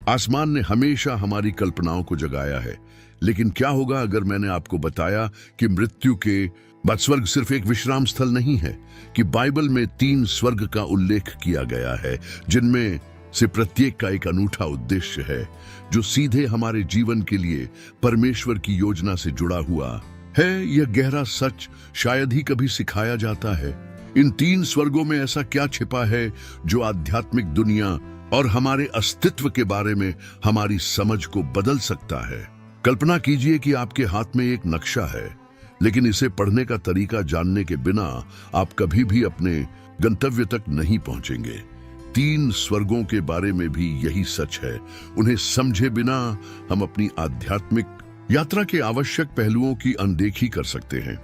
आसमान ने हमेशा हमारी कल्पनाओं को जगाया है, लेकिन क्या होगा अगर मैंने आपको बताया कि मृत्यु के बाद स्वर्ग सिर्फ एक विश्राम स्थल नहीं है, कि बाइबल में 3 स्वर्ग का उल्लेख किया गया है, जिनमें से प्रत्येक का एक अनूठा उद्देश्य है, जो सीधे हमारे जीवन के लिए परमेश्वर की योजना से जुड़ा हुआ है। यह गहरा सच शायद ही कभी सिखाया जाता है। इन 3 स्वर्गों में ऐसा क्या छिपा है जो आध्यात्मिक दुनिया और हमारे अस्तित्व के बारे में हमारी समझ को बदल सकता है। कल्पना कीजिए कि आपके हाथ में एक नक्शा है, लेकिन इसे पढ़ने का तरीका जानने के बिना आप कभी भी अपने गंतव्य तक नहीं पहुंचेंगे। 3 स्वर्गों के बारे में भी यही सच है। उन्हें समझे बिना हम अपनी आध्यात्मिक यात्रा के आवश्यक पहलुओं की अनदेखी कर सकते हैं।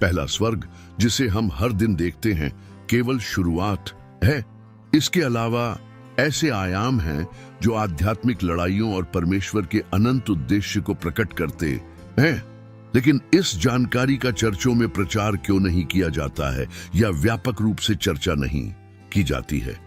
पहला स्वर्ग, जिसे हम हर दिन देखते हैं, केवल शुरुआत है। इसके अलावा ऐसे आयाम हैं जो आध्यात्मिक लड़ाइयों और परमेश्वर के अनंत उद्देश्य को प्रकट करते हैं। लेकिन इस जानकारी का चर्चों में प्रचार क्यों नहीं किया जाता है या व्यापक रूप से चर्चा नहीं की जाती है?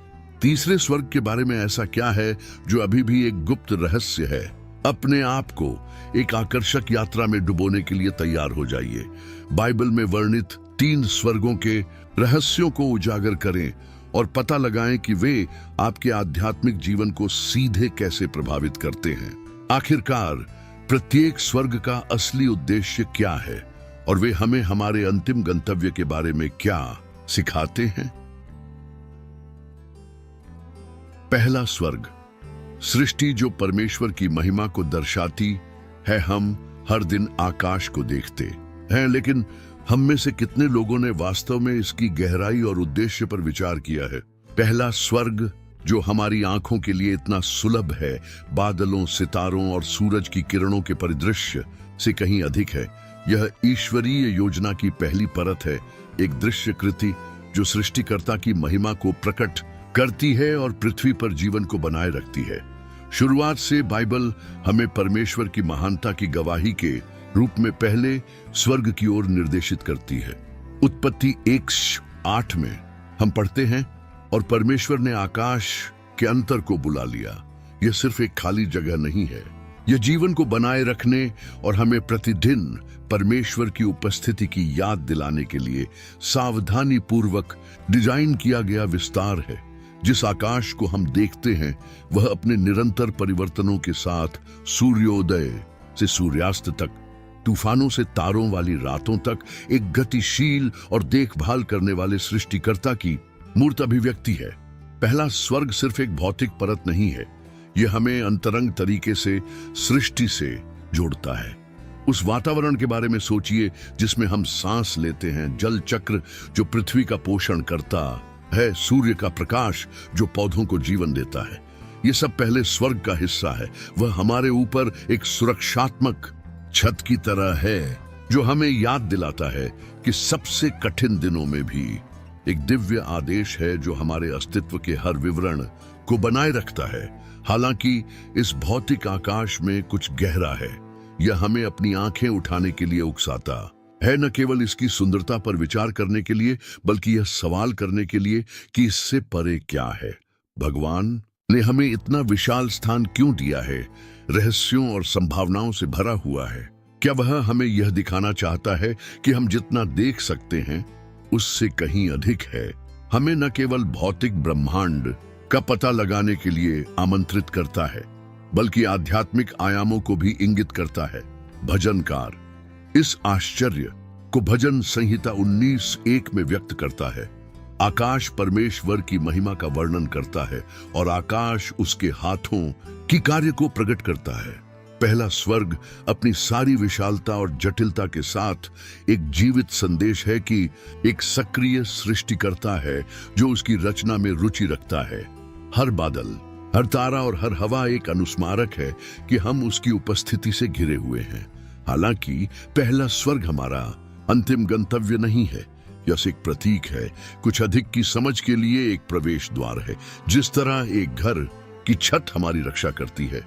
तीसरे स्वर्ग के बारे में ऐसा क्या है जो अभी भी एक गुप्त रहस्य है? अपने आप को एक आकर्षक यात्रा में डुबोने के लिए तैयार हो जाइए। बाइबल में वर्णित 3 स्वर्गों के रहस्यों को उजागर करें और पता लगाएं कि वे आपके आध्यात्मिक जीवन को सीधे कैसे प्रभावित करते हैं। आखिरकार प्रत्येक स्वर्ग का असली उद्देश्य क्या है और वे हमें हमारे अंतिम गंतव्य के बारे में क्या सिखाते हैं? पहला स्वर्ग, सृष्टि जो परमेश्वर की महिमा को दर्शाती है। हम हर दिन आकाश को देखते हैं, लेकिन हम में से कितने लोगों ने वास्तव में इसकी गहराई और उद्देश्य पर विचार किया है? पहला स्वर्ग जो हमारी आंखों के लिए इतना सुलभ है, बादलों, सितारों और सूरज की किरणों के परिदृश्य से कहीं अधिक है। यह ईश्वरीय योजना की पहली परत है, एक दृश्य कृति जो सृष्टिकर्ता की महिमा को प्रकट करती है और पृथ्वी पर जीवन को बनाए रखती है। शुरुआत से बाइबल हमें परमेश्वर की महानता की गवाही के रूप में पहले स्वर्ग की ओर निर्देशित करती है। उत्पत्ति 1:8 में हम पढ़ते हैं, और परमेश्वर ने आकाश के अंतर को बुला लिया। यह सिर्फ एक खाली जगह नहीं है, यह जीवन को बनाए रखने और हमें प्रतिदिन परमेश्वर की उपस्थिति की याद दिलाने के लिए सावधानी पूर्वक डिजाइन किया गया विस्तार है। जिस आकाश को हम देखते हैं वह अपने निरंतर परिवर्तनों के साथ सूर्योदय से सूर्यास्त तक, तूफानों से तारों वाली रातों तक एक गतिशील और देखभाल करने वाले सृष्टिकर्ता की मूर्त अभिव्यक्ति है। पहला स्वर्ग सिर्फ एक भौतिक परत नहीं है, यह हमें अंतरंग तरीके से सृष्टि से जोड़ता है। उस वातावरण के बारे में सोचिए जिसमें हम सांस लेते हैं, जल चक्र जो पृथ्वी का पोषण करता है, सूर्य का प्रकाश जो पौधों को जीवन देता है। यह सब पहले स्वर्ग का हिस्सा है। वह हमारे ऊपर एक सुरक्षात्मक छत की तरह है जो हमें याद दिलाता है कि सबसे कठिन दिनों में भी एक दिव्य आदेश है जो हमारे अस्तित्व के हर विवरण को बनाए रखता है। हालांकि इस भौतिक आकाश में कुछ गहरा है, यह हमें अपनी आंखें उठाने के लिए उकसाता है, न केवल इसकी सुंदरता पर विचार करने के लिए, बल्कि यह सवाल करने के लिए कि इससे परे क्या है। भगवान ने हमें इतना विशाल स्थान क्यों दिया है? रहस्यों और संभावनाओं से भरा हुआ है। क्या वह हमें यह दिखाना चाहता है कि हम जितना देख सकते हैं उससे कहीं अधिक है? हमें न केवल भौतिक ब्रह्मांड का पता लगाने के लिए आमंत्रित करता है, बल्कि आध्यात्मिक आयामों को भी इंगित करता है। भजनकार इस आश्चर्य को भजन संहिता 19:1 में व्यक्त करता है। आकाश परमेश्वर की महिमा का वर्णन करता है और आकाश उसके हाथों की कार्य को प्रकट करता है। पहला स्वर्ग अपनी सारी विशालता और जटिलता के साथ एक जीवित संदेश है कि एक सक्रिय सृष्टिकर्ता है जो उसकी रचना में रुचि रखता है। हर बादल, हर तारा और हर हवा एक अनुस्मारक है कि हम उसकी उपस्थिति से घिरे हुए हैं। हालांकि पहला स्वर्ग हमारा अंतिम गंतव्य नहीं है, यह एक प्रतीक है, कुछ अधिक की समझ के लिए एक प्रवेश द्वार है। जिस तरह एक घर की छत हमारी रक्षा करती है,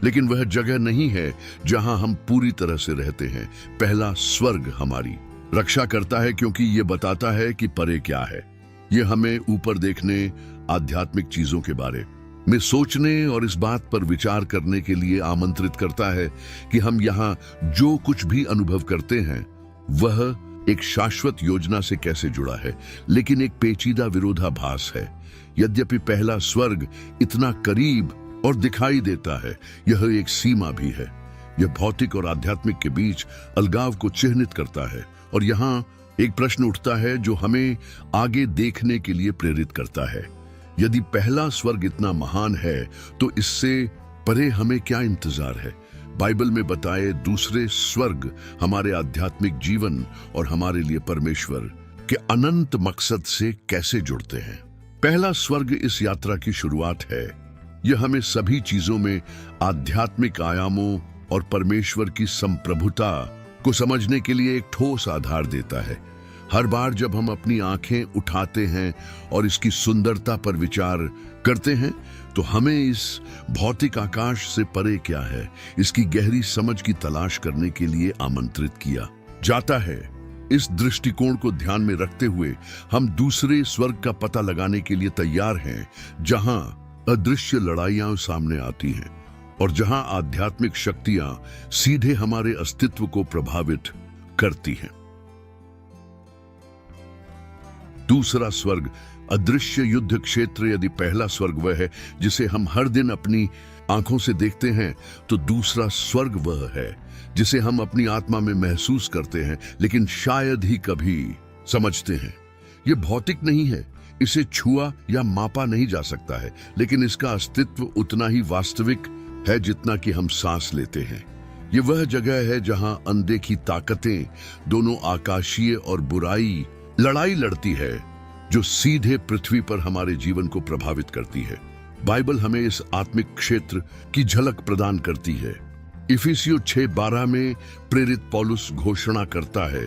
लेकिन वह जगह नहीं है जहां हम पूरी तरह से रहते हैं। पहला स्वर्ग हमारी रक्षा करता है क्योंकि यह बताता है कि परे क्या है। यह हमें ऊपर देखने, आध्यात्मिक चीजों के बारे में सोचने और इस बात पर विचार करने के लिए आमंत्रित करता है कि हम यहाँ जो कुछ भी अनुभव करते हैं वह एक शाश्वत योजना से कैसे जुड़ा है, लेकिन एक पेचीदा विरोधाभास है। यद्यपि पहला स्वर्ग इतना करीब और दिखाई देता है, यह एक सीमा भी है। यह भौतिक और आध्यात्मिक के बीच अलगाव को चिह्नित करता है। और यहाँ एक प्रश्न उठता है जो हमें आगे देखने के लिए प्रेरित करता है। यदि पहला स्वर्ग इतना महान है तो इससे परे हमें क्या इंतजार है? बाइबल में बताए दूसरे स्वर्ग हमारे आध्यात्मिक जीवन और हमारे लिए परमेश्वर के अनंत मकसद से कैसे जुड़ते हैं? पहला स्वर्ग इस यात्रा की शुरुआत है। यह हमें सभी चीजों में आध्यात्मिक आयामों और परमेश्वर की संप्रभुता को समझने के लिए एक ठोस आधार देता है। हर बार जब हम अपनी आंखें उठाते हैं और इसकी सुंदरता पर विचार करते हैं तो हमें इस भौतिक आकाश से परे क्या है, इसकी गहरी समझ की तलाश करने के लिए आमंत्रित किया जाता है। इस दृष्टिकोण को ध्यान में रखते हुए हम दूसरे स्वर्ग का पता लगाने के लिए तैयार हैं, जहां अदृश्य लड़ाइयां सामने आती हैं और जहां आध्यात्मिक शक्तियां सीधे हमारे अस्तित्व को प्रभावित करती हैं। दूसरा स्वर्ग अदृश्य युद्ध क्षेत्र। यदि पहला स्वर्ग वह है जिसे हम हर दिन अपनी आंखों से देखते हैं, तो दूसरा स्वर्ग वह है जिसे हम अपनी आत्मा में महसूस करते हैं, लेकिन शायद ही कभी समझते हैं। यह भौतिक नहीं है, इसे छुआ या मापा नहीं जा सकता है, लेकिन इसका अस्तित्व उतना ही वास्तविक है जितना कि हम सांस लेते हैं। ये वह जगह है जहां अनदेखी ताकतें, दोनों आकाशीय और बुराई, लड़ाई लड़ती है जो सीधे पृथ्वी पर हमारे जीवन को प्रभावित करती है। बाइबल हमें इस आत्मिक क्षेत्र की झलक प्रदान करती है। इफिसियों 6:12 में प्रेरित पौलुस घोषणा करता है,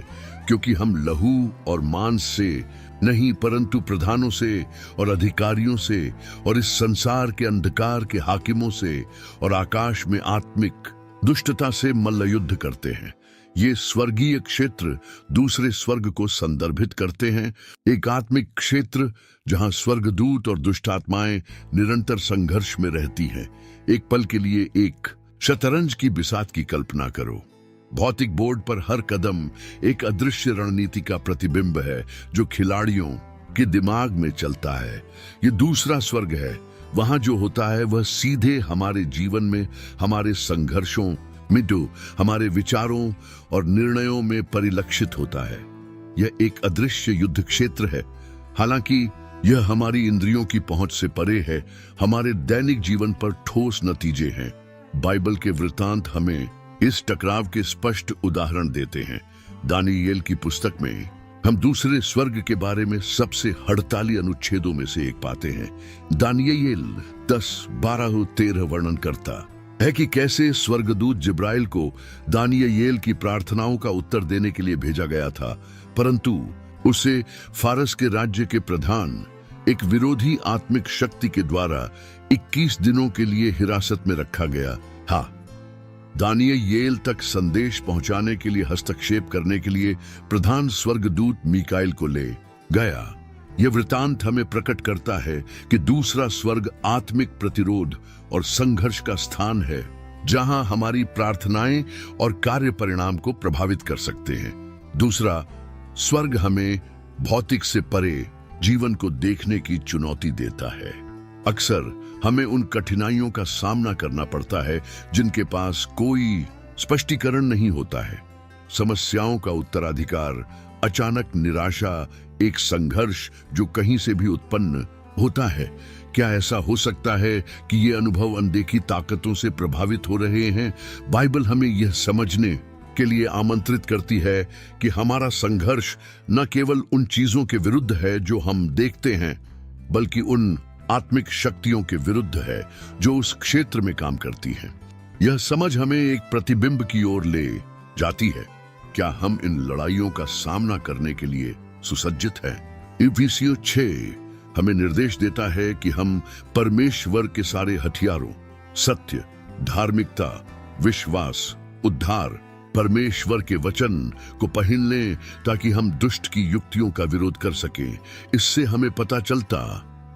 क्योंकि हम लहू और मांस से नहीं परंतु प्रधानों से और अधिकारियों से और इस संसार के अंधकार के हाकिमों से और आकाश में आत्मिक दुष्टता से मल्लयुद्ध करते हैं। ये स्वर्गीय क्षेत्र दूसरे स्वर्ग को संदर्भित करते हैं, एक आत्मिक क्षेत्र जहां स्वर्गदूत और दुष्ट आत्माएं निरंतर संघर्ष में रहती हैं। एक पल के लिए एक शतरंज की बिसात की कल्पना करो। भौतिक बोर्ड पर हर कदम एक अदृश्य रणनीति का प्रतिबिंब है जो खिलाड़ियों के दिमाग में चलता है। ये दूसरा स्वर्ग है। वहां जो होता है वह सीधे हमारे जीवन में, हमारे संघर्षों में, हमारे विचारों और निर्णयों में परिलक्षित होता है। यह एक अदृश्य युद्ध क्षेत्र है। हालांकि यह हमारी इंद्रियों की पहुंच से परे है, हमारे दैनिक जीवन पर ठोस नतीजे हैं। बाइबल के वृतांत हमें इस टकराव के स्पष्ट उदाहरण देते हैं। दानियेल की पुस्तक में हम दूसरे स्वर्ग के बारे में सबसे हड़ताली अनुच्छेदों में से एक पाते हैं। दानियेल 10:12-13 वर्णन करता है कि कैसे स्वर्गदूत जिब्राइल को दानियेल की प्रार्थनाओं का उत्तर देने के लिए भेजा गया था, परंतु उसे फारस के राज्य के प्रधान एक विरोधी आत्मिक शक्ति के द्वारा 21 दिनों के लिए हिरासत में रखा गया। हाँ, दानियेल तक संदेश पहुंचाने के लिए हस्तक्षेप करने के लिए प्रधान स्वर्गदूत मीकाएल को ले गया। यह वृतांत हमें प्रकट करता है कि दूसरा स्वर्ग आत्मिक प्रतिरोध और संघर्ष का स्थान है, जहां हमारी प्रार्थनाएं और कार्य परिणाम को प्रभावित कर सकते हैं। दूसरा स्वर्ग हमें भौतिक से परे जीवन को देखने की चुनौती देता है। अक्सर हमें उन कठिनाइयों का सामना करना पड़ता है जिनके पास कोई स्पष्टीकरण नहीं होता है। समस्याओं का उत्तराधिकार, अचानक निराशा, एक संघर्ष जो कहीं से भी उत्पन्न होता है। क्या ऐसा हो सकता है कि ये अनुभव अनदेखी ताकतों से प्रभावित हो रहे हैं? बाइबल हमें यह समझने के लिए आमंत्रित करती है कि हमारा संघर्ष न केवल उन चीजों के विरुद्ध है जो हम देखते हैं, बल्कि उन आत्मिक शक्तियों के विरुद्ध है जो उस क्षेत्र में काम करती हैं। यह समझ हमें एक प्रतिबिंब की ओर ले जाती है। क्या हम इन लड़ाइयों का सामना करने के लिए सुसज्जित हैं? इफिसियों 6 हमें निर्देश देता है कि हम परमेश्वर के सारे हथियारों, सत्य, धार्मिकता, विश्वास, उद्धार, परमेश्वर के वचन को पहन लें ताकि हम दुष्ट की युक्तियों का विरोध कर सकें। इससे हमें पता चलता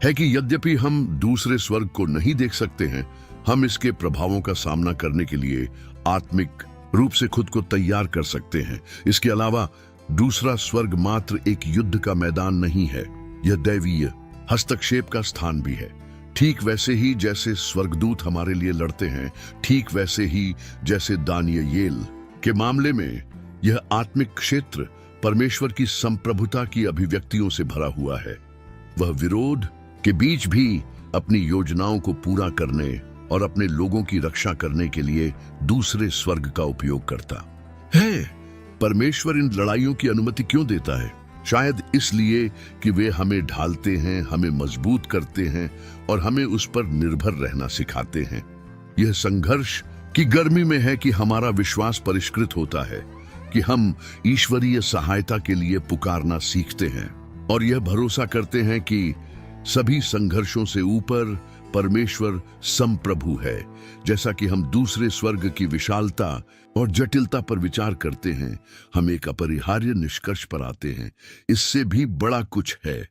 है कि यद्यपि हम दूसरे स्वर्ग को नहीं देख सकते हैं, हम इसके प्रभावों का सामना करने के लिए आत्मिक रूप से खुद को तैयार कर सकते हैं। इसके अलावा दूसरा स्वर्ग मात्र एक युद्ध का मैदान नहीं है, यह दैवीय हस्तक्षेप का स्थान भी है। ठीक वैसे ही जैसे स्वर्गदूत हमारे लिए लड़ते हैं, ठीक वैसे ही जैसे दानियेल के मामले में यह आत्मिक क्षेत्र परमेश्वर की संप्रभुता की अभिव्यक्तियों से भरा हुआ है। वह विरोध के बीच भी अपनी योजनाओं को पूरा करने और अपने लोगों की रक्षा करने के लिए दूसरे स्वर्ग का उपयोग करता है। परमेश्वर इन लड़ाइयों की अनुमति क्यों देता है? शायद इसलिए कि वे हमें ढालते हैं, हमें मजबूत करते हैं और हमें उस पर निर्भर रहना सिखाते हैं। यह संघर्ष की गर्मी में है कि हमारा विश्वास परिष्कृत होता है, कि हम ईश्वरीय सहायता के लिए पुकारना सीखते हैं और यह भरोसा करते हैं कि सभी संघर्षों से ऊपर परमेश्वर संप्रभु है। जैसा कि हम दूसरे स्वर्ग की विशालता और जटिलता पर विचार करते हैं, हम एक अपरिहार्य निष्कर्ष पर आते हैं, इससे भी बड़ा कुछ है।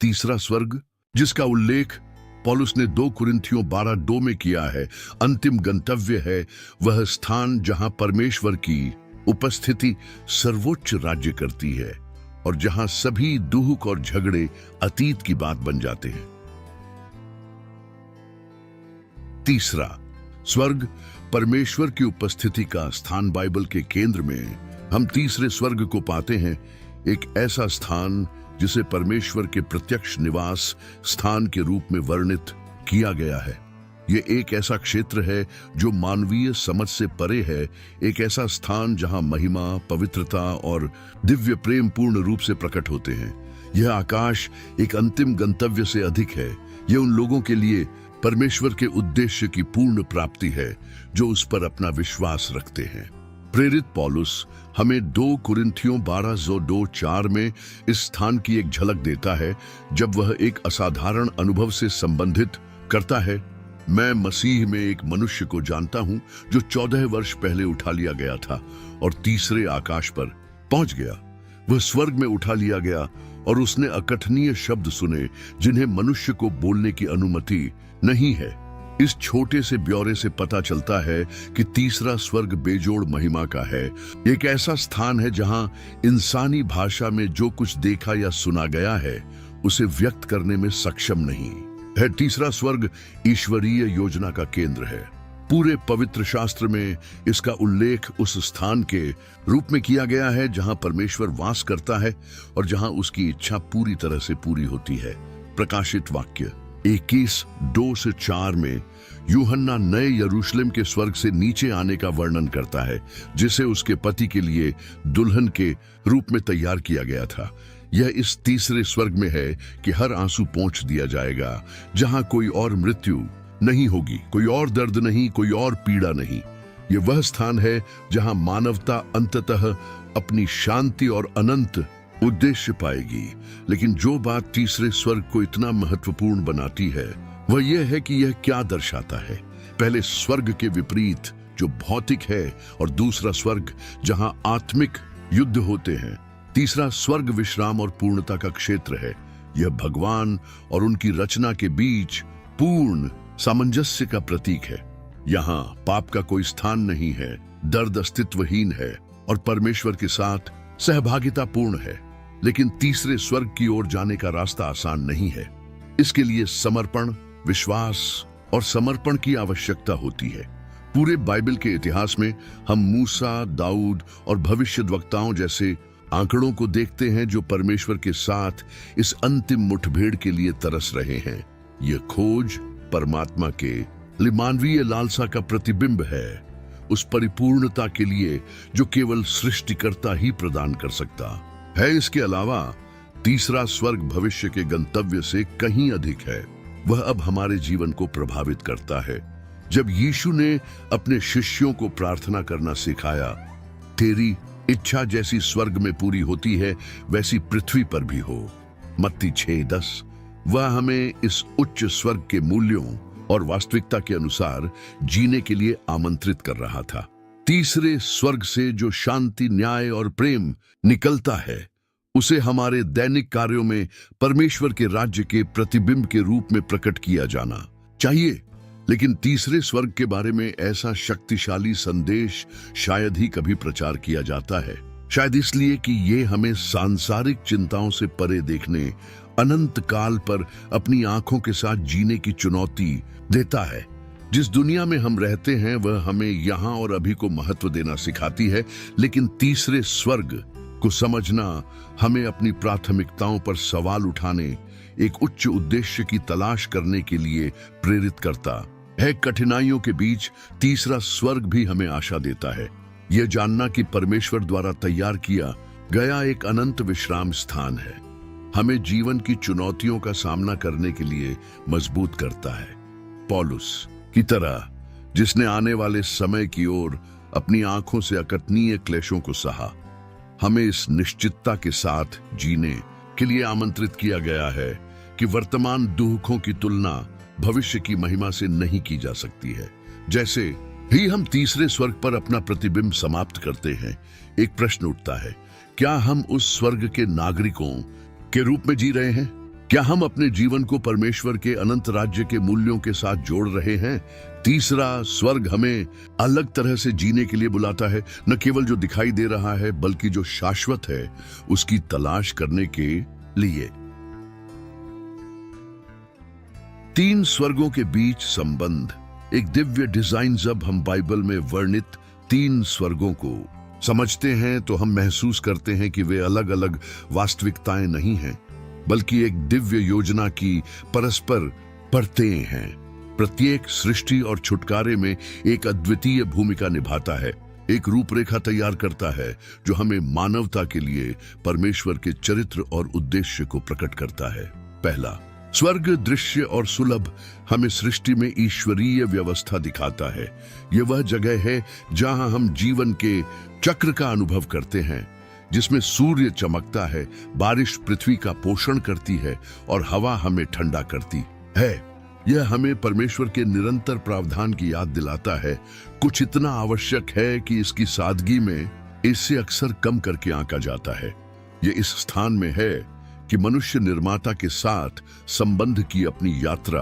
तीसरा स्वर्ग, जिसका उल्लेख पौलुस ने 2 कुरिन्थियों 12:2 में किया है, अंतिम गंतव्य है, वह स्थान जहां परमेश्वर की उपस्थिति सर्वोच्च राज्य करती है और जहां सभी दुख और झगड़े अतीत की बात बन जाते हैं। तीसरा स्वर्ग, परमेश्वर की उपस्थिति का स्थान। बाइबल के केंद्र में हम तीसरे स्वर्ग को पाते हैं, एक ऐसा स्थान जिसे परमेश्वर के प्रत्यक्ष निवास स्थान के रूप में वर्णित किया गया है। यह एक ऐसा क्षेत्र है जो मानवीय समझ से परे है, एक ऐसा स्थान जहां महिमा, पवित्रता और दिव्य प्रेम पूर्ण रूप से प्रकट होते हैं। यह आकाश एक अंतिम गंतव्य से अधिक है। यह उन लोगों के लिए परमेश्वर के उद्देश्य की पूर्ण प्राप्ति है जो उस पर अपना विश्वास रखते हैं। प्रेरित पौलुस हमें 2 कुरिन्थियों 12:2-4 में इस स्थान की एक झलक देता है, जब वह एक असाधारण अनुभव से संबंधित करता है। मैं मसीह में एक मनुष्य को जानता हूं जो 14 वर्ष पहले उठा लिया गया था और तीसरे आकाश पर पहुंच गया। वह स्वर्ग में उठा लिया गया और उसने अकथनीय शब्द सुने जिन्हें मनुष्य को बोलने की अनुमति नहीं है। इस छोटे से ब्यौरे से पता चलता है कि तीसरा स्वर्ग बेजोड़ महिमा का है, एक ऐसा स्थान है जहां इंसानी भाषा में जो कुछ देखा या सुना गया है उसे व्यक्त करने में सक्षम नहीं है। तीसरा स्वर्ग ईश्वरीय योजना का केंद्र है। पूरे पवित्र शास्त्र में इसका उल्लेख उस स्थान के रूप में किया गया है जहां परमेश्वर वास करता है और जहां उसकी इच्छा पूरी तरह से पूरी होती है। प्रकाशित वाक्य 21:2-4 में यूहन्ना नए यरूशलेम के स्वर्ग से नीचे आने का वर्णन करता है, जिसे उसके पति के लिए दुल्हन के रूप में तैयार किया गया था। यह इस तीसरे स्वर्ग में है कि हर आंसू पोंछ दिया जाएगा, जहां कोई और मृत्यु नहीं होगी, कोई और दर्द नहीं, कोई और पीड़ा नहीं। यह वह स्थान है जहां मानवता अंततः अपनी शांति और अनंत उद्देश्य पाएगी। लेकिन जो बात तीसरे स्वर्ग को इतना महत्वपूर्ण बनाती है वह यह है कि यह क्या दर्शाता है। पहले स्वर्ग के विपरीत जो भौतिक है और दूसरा स्वर्ग जहां आत्मिक युद्ध होते हैं। तीसरा स्वर्ग विश्राम और पूर्णता का क्षेत्र है। यह भगवान और उनकी रचना के बीच पूर्ण सामंजस्य का प्रतीक है। यहाँ पाप का कोई स्थान नहीं है, दर्द अस्तित्वहीन है और परमेश्वर के साथ सहभागिता पूर्ण है। लेकिन तीसरे स्वर्ग की ओर जाने का रास्ता आसान नहीं है। इसके लिए समर्पण, विश्वास और समर्पण की आवश्यकता होती है। पूरे बाइबल के इतिहास में हम मूसा, दाऊद और भविष्यद्वक्ताओं जैसे आंकड़ों को देखते हैं जो परमेश्वर के साथ इस अंतिम मुठभेड़ के लिए तरस रहे हैं। यह खोज परमात्मा के मानवीय लालसा का प्रतिबिंब है, उस परिपूर्णता के लिए जो केवल सृष्टिकर्ता ही प्रदान कर सकता है। इसके अलावा तीसरा स्वर्ग भविष्य के गंतव्य से कहीं अधिक है। वह अब हमारे जीवन को प्रभावित करता है। जब यीशु ने अपने शिष्यों को प्रार्थना करना सिखाया, तेरी इच्छा जैसी स्वर्ग में पूरी होती है वैसी पृथ्वी पर भी हो, मत्ती 6:10, वह हमें इस उच्च स्वर्ग के मूल्यों और वास्तविकता के अनुसार जीने के लिए आमंत्रित कर रहा था। तीसरे स्वर्ग से जो शांति, न्याय और प्रेम निकलता है उसे हमारे दैनिक कार्यों में परमेश्वर के राज्य के प्रतिबिंब के रूप में प्रकट किया जाना चाहिए। लेकिन तीसरे स्वर्ग के बारे में ऐसा शक्तिशाली संदेश शायद ही कभी प्रचार किया जाता है। शायद इसलिए कि ये हमें सांसारिक चिंताओं से परे देखने, अनंत काल पर अपनी आंखों के साथ जीने की चुनौती देता है। जिस दुनिया में हम रहते हैं वह हमें यहाँ और अभी को महत्व देना सिखाती है, लेकिन तीसरे स्वर्ग को समझना हमें अपनी प्राथमिकताओं पर सवाल उठाने, एक उच्च उद्देश्य की तलाश करने के लिए प्रेरित करता है। कठिनाइयों के बीच तीसरा स्वर्ग भी हमें आशा देता है। यह जानना कि परमेश्वर द्वारा तैयार किया गया एक अनंत विश्राम स्थान है, हमें जीवन की चुनौतियों का सामना करने के लिए मजबूत करता है। पौलुस की तरह, जिसने आने वाले समय की ओर अपनी आंखों से अकथनीय क्लेशों को सहा, हमें इस निश्चितता के साथ जीने के लिए आमंत्रित किया गया है कि वर्तमान दुखों की तुलना भविष्य की महिमा से नहीं की जा सकती है। जैसे ही हम तीसरे स्वर्ग पर अपना प्रतिबिंब समाप्त करते हैं, एक प्रश्न उठता है, क्या हम उस स्वर्ग के नागरिकों के रूप में जी रहे हैं? क्या हम अपने जीवन को परमेश्वर के अनंत राज्य के मूल्यों के साथ जोड़ रहे हैं? तीसरा स्वर्ग हमें अलग तरह से जीने के लिए बुलाता है, न केवल जो दिखाई दे रहा है बल्कि जो शाश्वत है उसकी तलाश करने के लिए। तीन स्वर्गों के बीच संबंध एक दिव्य डिजाइन। जब हम बाइबल में वर्णित तीन स्वर्गों को समझते हैं तो हम महसूस करते हैं कि वे अलग अलग वास्तविकताएं नहीं हैं, बल्कि एक दिव्य योजना की परस्पर परतें हैं। प्रत्येक सृष्टि और छुटकारे में एक अद्वितीय भूमिका निभाता है, एक रूपरेखा तैयार करता है जो हमें मानवता के लिए परमेश्वर के चरित्र और उद्देश्य को प्रकट करता है। पहला स्वर्ग दृश्य और सुलभ हमें सृष्टि में ईश्वरीय व्यवस्था दिखाता है। यह वह जगह है जहां हम जीवन के चक्र का अनुभव करते हैं, जिसमें सूर्य चमकता है, बारिश पृथ्वी का पोषण करती है और हवा हमें ठंडा करती है। यह हमें परमेश्वर के निरंतर प्रावधान की याद दिलाता है। कुछ इतना आवश्यक है कि इसकी सादगी में इससे अक्सर कम करके आंका जाता है। यह इस स्थान में है कि मनुष्य निर्माता के साथ संबंध की अपनी यात्रा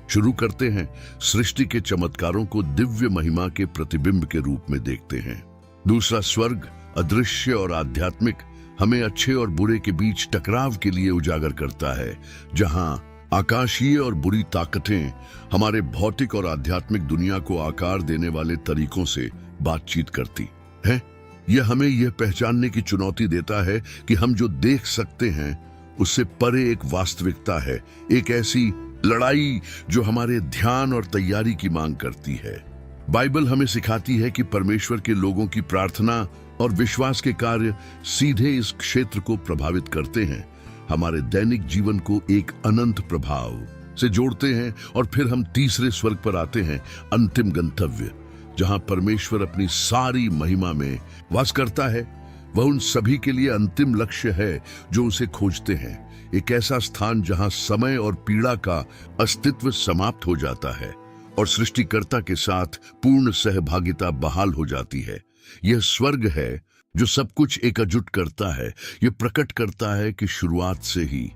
शुरू करते हैं, सृष्टि के चमत्कारों को दिव्य महिमा के प्रतिबिंब के रूप में देखते हैं। दूसरा स्वर्ग अदृश्य और आध्यात्मिक हमें अच्छे और बुरे के बीच टकराव के लिए उजागर करता है, जहां आकाशीय और बुरी ताकतें हमारे भौतिक और आध्यात्मिक दुनिया को आकार देने वाले तरीकों से बातचीत करती है। यह हमें यह पहचानने की चुनौती देता है कि हम जो देख सकते हैं उससे परे एक वास्तविकता है, एक ऐसी लड़ाई जो हमारे ध्यान और तैयारी की मांग करती है। बाइबल हमें सिखाती है कि परमेश्वर के लोगों की प्रार्थना और विश्वास के कार्य सीधे इस क्षेत्र को प्रभावित करते हैं, हमारे दैनिक जीवन को एक अनंत प्रभाव से जोड़ते हैं। और फिर हम तीसरे स्वर्ग पर आते हैं, अंतिम गंतव्य, जहां परमेश्वर अपनी सारी महिमा में वास करता है। वह उन सभी के लिए अंतिम लक्ष्य है जो उसे खोजते हैं, एक ऐसा स्थान जहां समय और पीड़ा का अस्तित्व समाप्त हो जाता है और सृष्टिकर्ता के साथ पूर्ण सहभागिता बहाल हो जाती है। यह स्वर्ग है जो सब कुछ एकजुट करता है। यह प्रकट करता है कि शुरुआत से ही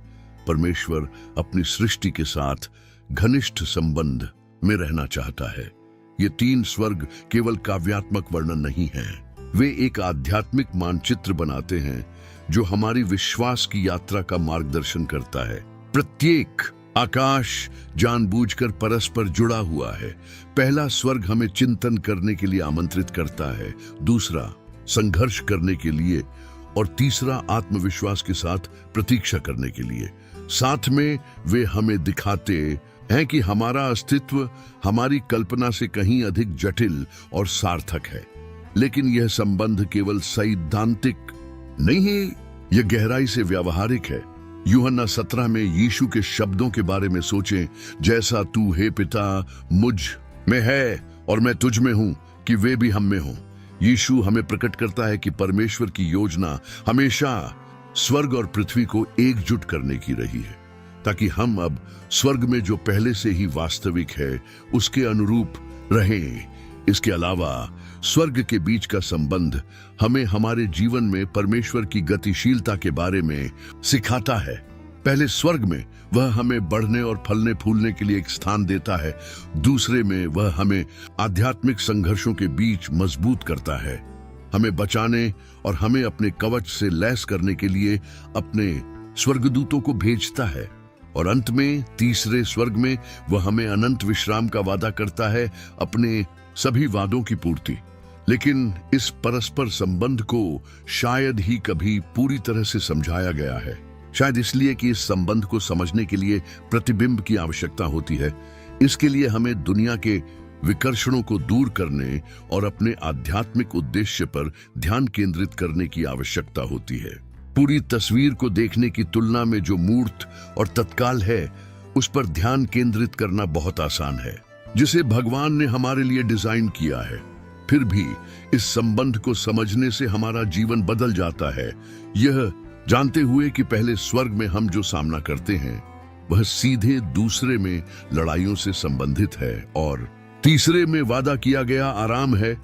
परमेश्वर अपनी सृष्टि के साथ घनिष्ठ संबंध में रहना चाहता है। ये तीन स्वर्ग केवल काव्यात्मक वर्णन नहीं है, वे एक आध्यात्मिक मानचित्र बनाते हैं जो हमारी विश्वास की यात्रा का मार्गदर्शन करता है। प्रत्येक आकाश जानबूझकर परस्पर जुड़ा हुआ है। पहला स्वर्ग हमें चिंतन करने के लिए आमंत्रित करता है, दूसरा संघर्ष करने के लिए और तीसरा आत्मविश्वास के साथ प्रतीक्षा करने के लिए। साथ में वे हमें दिखाते हैं कि हमारा अस्तित्व हमारी कल्पना से कहीं अधिक जटिल और सार्थक है। लेकिन यह संबंध केवल सैद्धांतिक नहीं है, यह गहराई से व्यावहारिक है। यूहन्ना 17 में यीशु के शब्दों के बारे में सोचें, जैसा तू हे पिता मुझ में है और मैं तुझ में हूं कि वे भी हम में हों। यीशु हमें प्रकट करता है कि परमेश्वर की योजना हमेशा स्वर्ग और पृथ्वी को एकजुट करने की रही है, ताकि हम अब स्वर्ग में जो पहले से ही वास्तविक है उसके अनुरूप रहें। इसके अलावा स्वर्ग के बीच का संबंध हमें हमारे जीवन में परमेश्वर की गतिशीलता के बारे में सिखाता है। पहले स्वर्ग में वह हमें बढ़ने और फलने फूलने के लिए एक स्थान देता है, दूसरे में वह हमें आध्यात्मिक संघर्षों के बीच मजबूत करता है, हमें बचाने और हमें अपने कवच से लैस करने के लिए अपने स्वर्गदूतों को भेजता है, और अंत में तीसरे स्वर्ग में वह हमें अनंत विश्राम का वादा करता है, अपने सभी वादों की पूर्ति। लेकिन इस परस्पर संबंध को शायद ही कभी पूरी तरह से समझाया गया है, शायद इसलिए कि इस संबंध को समझने के लिए प्रतिबिंब की आवश्यकता होती है। इसके लिए हमें दुनिया के विकर्षणों को दूर करने और अपने आध्यात्मिक उद्देश्य पर ध्यान केंद्रित करने की आवश्यकता होती है। पूरी तस्वीर को देखने की तुलना में जो मूर्त और तत्काल है, उस पर ध्यान केंद्रित करना बहुत आसान है, जिसे भगवान ने हमारे लिए डिजाइन किया है। फिर भी इस संबंध को समझने से हमारा जीवन बदल जाता है, यह जानते हुए कि पहले स्वर्ग में हम जो सामना करते हैं वह सीधे दूसरे में लड़ाइयों से संबंधित है, और तीसरे में वादा किया गया आराम है,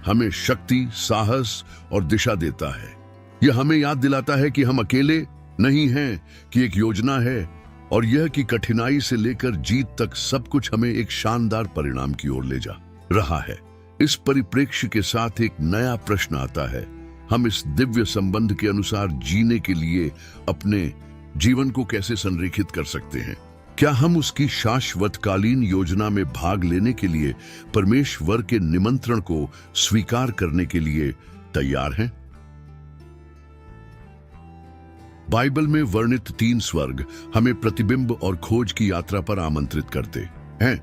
हमें शक्ति, साहस और दिशा देता है। यह हमें याद दिलाता है कि हम अकेले नहीं हैं, कि एक योजना है, और यह कि कठिनाई से लेकर जीत तक सब कुछ हमें एक शानदार परिणाम की ओर ले जा रहा है। इस परिप्रेक्ष्य के साथ एक नया प्रश्न आता है, हम इस दिव्य संबंध के अनुसार जीने के लिए अपने जीवन को कैसे संरेखित कर सकते हैं? क्या हम उसकी शाश्वतकालीन योजना में भाग लेने के लिए परमेश्वर के निमंत्रण को स्वीकार करने के लिए तैयार हैं? बाइबल में वर्णित 3 स्वर्ग हमें प्रतिबिंब और खोज की यात्रा पर आमंत्रित करते हैं।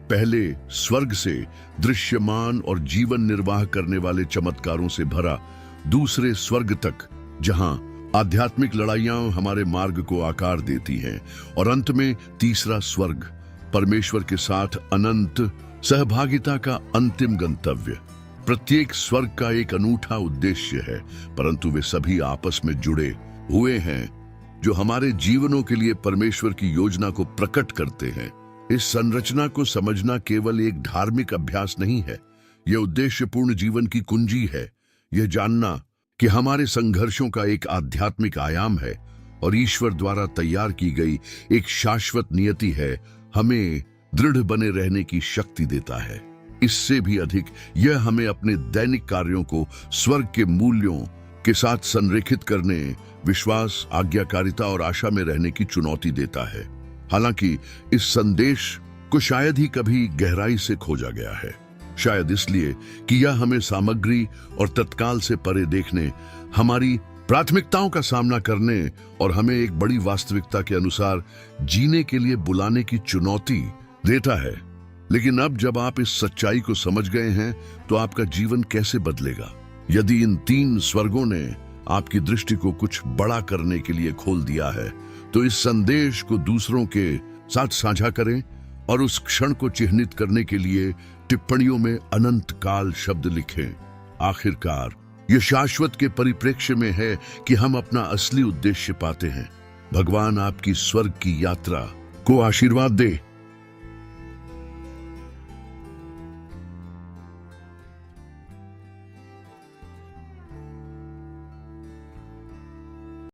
पहले स्वर्ग से दृश्यमान और जीवन निर्वाह करने वाले चमत्कारों से भरा दूसरे स्वर्ग तक, जहां आध्यात्मिक लड़ाइयां हमारे मार्ग को आकार देती हैं, और अंत में तीसरा स्वर्ग, परमेश्वर के साथ अनंत सहभागिता का अंतिम गंतव्य। प्रत्येक स्वर्ग का एक अनूठा उद्देश्य है, परंतु वे सभी आपस में जुड़े हुए हैं, जो हमारे जीवनों के लिए परमेश्वर की योजना को प्रकट करते हैं। इस संरचना को समझना केवल एक धार्मिक अभ्यास नहीं है, यह उद्देश्यपूर्ण जीवन की कुंजी है। यह जानना कि हमारे संघर्षों का एक आध्यात्मिक आयाम है और ईश्वर द्वारा तैयार की गई एक शाश्वत नियति है, हमें दृढ़ बने रहने की शक्ति देता है। इससे भी अधिक, यह हमें अपने दैनिक कार्यों को स्वर्ग के मूल्यों के साथ संरेखित करने, विश्वास, आज्ञाकारिता और आशा में रहने की चुनौती देता है। हालांकि इस संदेश को शायद ही कभी गहराई से खोजा गया है, शायद इसलिए कि यह हमें सामग्री और तत्काल से परे देखने, हमारी प्राथमिकताओं का सामना करने और हमें एक बड़ी वास्तविकता के अनुसार जीने के लिए बुलाने की चुनौती देता है। लेकिन अब जब आप इस सच्चाई को समझ गए हैं, तो आपका जीवन कैसे बदलेगा? यदि इन 3 स्वर्गों ने आपकी दृष्टि को कुछ बड़ा करने के लिए खोल दिया है, तो इस संदेश को दूसरों के साथ साझा करें और उस क्षण को चिह्नित करने के लिए टिप्पणियों में अनंत काल शब्द लिखें। आखिरकार यह शाश्वत के परिप्रेक्ष्य में है कि हम अपना असली उद्देश्य पाते हैं। भगवान आपकी स्वर्ग की यात्रा को आशीर्वाद दे।